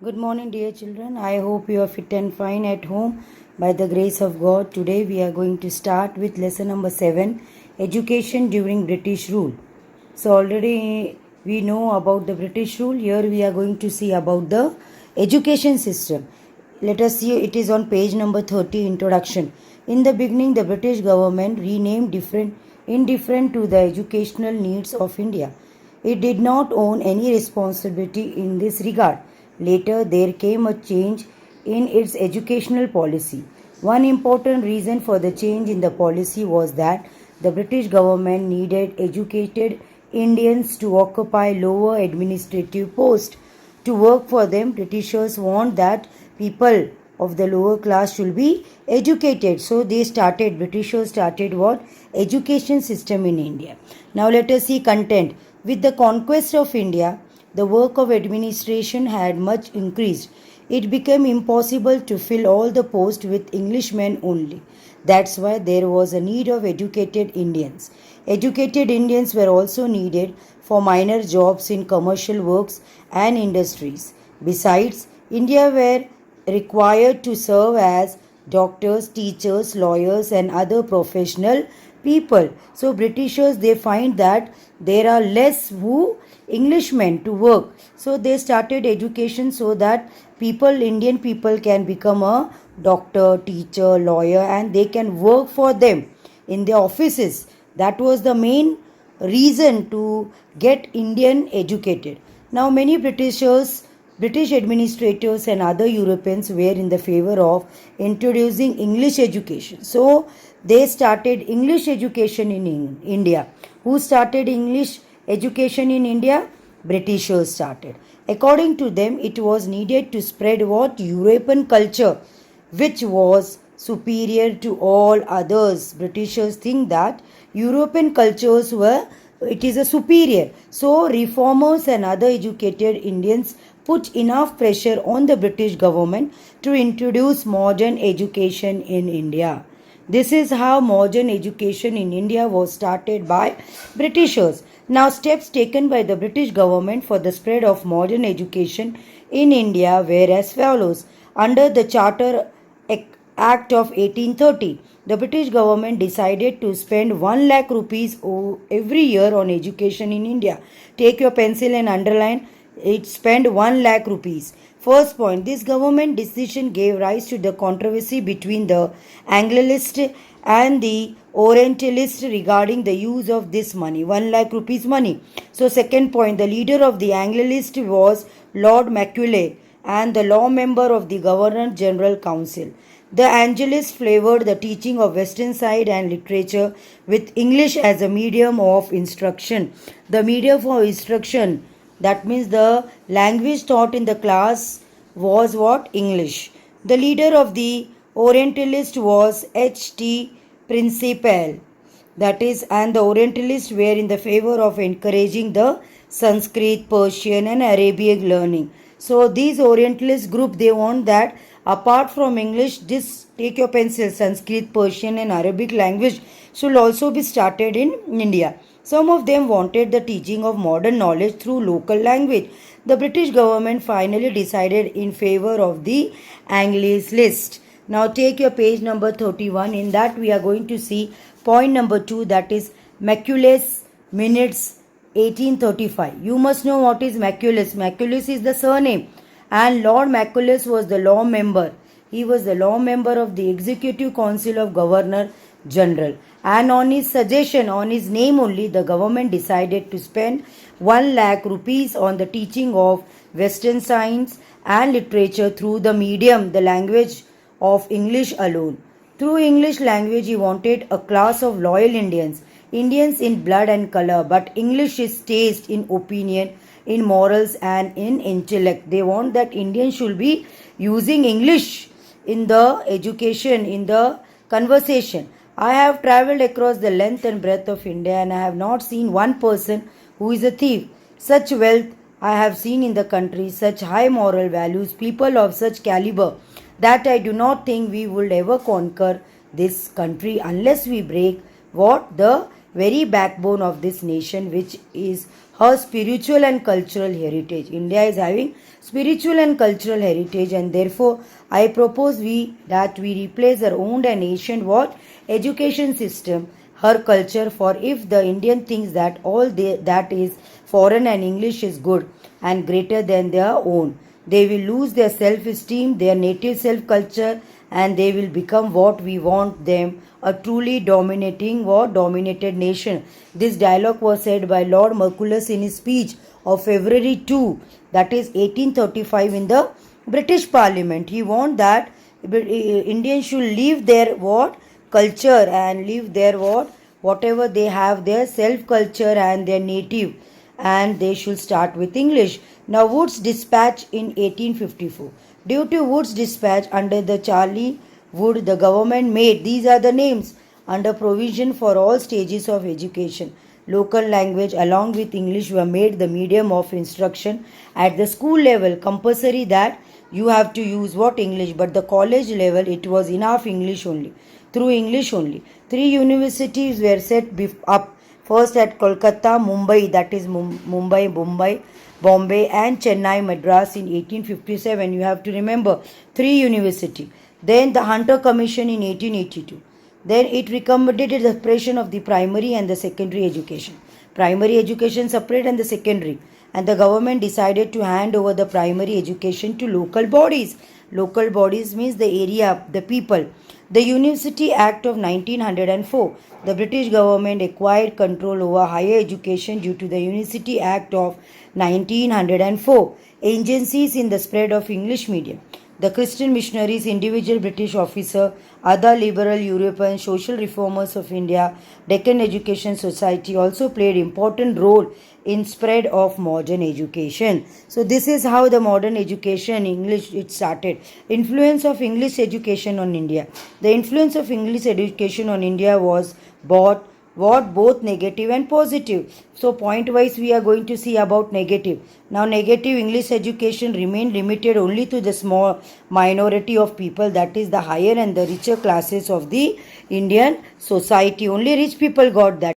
Good morning, dear children. I hope you are fit and fine at home by the grace of God. Today we are going to start with lesson number 7, Education during British rule. So already we know about the British rule. Here we are going to see about the education system. Let us see, it is on page number 30, introduction. In the beginning, the British government renamed indifferent to the educational needs of India. It did not own any responsibility in this regard. Later, there came a change in its educational policy. One important reason for the change in the policy was that the British government needed educated Indians to occupy lower administrative posts. To work for them, Britishers want that people of the lower class should be educated. So Britishers started what? Education system in India. Now let us see content. With the conquest of India, the work of administration had much increased. It became impossible to fill all the posts with Englishmen only. That's why there was a need of educated Indians. Educated Indians were also needed for minor jobs in commercial works and industries. Besides, India were required to serve as doctors, teachers, lawyers, and other professional people. So Britishers, they find that there are less Englishmen to work. So they started education so that Indian people can become a doctor, teacher, lawyer, and they can work for them in their offices. That was the main reason to get Indian educated. Now many British administrators and other Europeans were in the favor of introducing English education. So they started English education in India. Who started English education in India? Britishers started. According to them, it was needed to spread what? European culture, which was superior to all others. Britishers think that European cultures it is a superior. So reformers and other educated Indians put enough pressure on the British government to introduce modern education in India. This is how modern education in India was started by Britishers. Now, steps taken by the British government for the spread of modern education in India were as follows. Under the Charter Act of 1830, the British government decided to spend 1 lakh rupees every year on education in India. Take your pencil and underline it. Spend 1 lakh rupees. First point, this government decision gave rise to the controversy between the Anglicist and the Orientalist regarding the use of this money, 1 lakh rupees money. So second point, the leader of the Anglicist was Lord Macaulay and the law member of the Governor General Council. The Anglicist favored the teaching of Western side and literature with English as a medium of instruction. The medium for instruction, that means the language taught in the class was what? English. The leader of the Orientalist was H.T. Principal. That is, and the Orientalists were in the favor of encouraging the Sanskrit, Persian, and Arabic learning. So these Orientalist group, they want that apart from English, take your pencil, Sanskrit, Persian, and Arabic language should also be started in India. Some of them wanted the teaching of modern knowledge through local language. The British government finally decided in favor of the Anglicist. Now take your page number 31. In that we are going to see point number 2, that is Macaulay's Minutes 1835. You must know what is Macaulay. Macaulay is the surname, and Lord Macaulay was the law member. He was the law member of the Executive Council of Governor General. And on his suggestion, on his name only, the government decided to spend 1 lakh rupees on the teaching of Western science and literature through the medium, the language of English alone. Through English language, he wanted a class of loyal Indians, Indians in blood and color, but English is taste, in opinion, in morals, and in intellect. They want that Indians should be using English in the education, in the conversation. I have travelled across the length and breadth of India, and I have not seen one person who is a thief. Such wealth I have seen in the country, such high moral values, people of such caliber, that I do not think we would ever conquer this country unless we break what? The very backbone of this nation, which is her spiritual and cultural heritage. India is having spiritual and cultural heritage, and therefore I propose that we replace our owned and ancient what education system, her culture, for if the Indian thinks that that is foreign and English is good and greater than their own, they will lose their self-esteem, their native self-culture, and they will become what we want them, a truly dominated nation. This dialogue was said by Lord Marculus in his speech of February 2, that is 1835, in the British Parliament. He warned that Indians should leave their what culture and leave their whatever they have, their self culture and their native, and they should start with English. Now, Wood's dispatch in 1854. Due to Wood's dispatch under the Charlie Wood, the government made, these are the names, under provision for all stages of education. Local language along with English were made the medium of instruction at the school level. Compulsory that you have to use what English, but the college level it was enough English only, through English only. 3 universities were set up, first at Kolkata, Mumbai, that is Mumbai, Bombay, and Chennai, Madras in 1857. You have to remember 3 university. Then the Hunter Commission in 1882. Then it recommended the separation of the primary and the secondary education. Primary education separate and the secondary. And the government decided to hand over the primary education to local bodies. Local bodies means the area, the people. The University Act of 1904. The British government acquired control over higher education due to the University Act of 1904. Agencies in the spread of English medium. The Christian missionaries, individual British officer, other liberal European social reformers of India, Deccan Education Society also played important role in spread of modern education. So this is how the modern education English it started. Influence of English education on India. The influence of English education on India was both negative and positive. So point wise we are going to see about negative. Now negative, English education remained limited only to the small minority of people, that is the higher and the richer classes of the Indian society. Only rich people got that.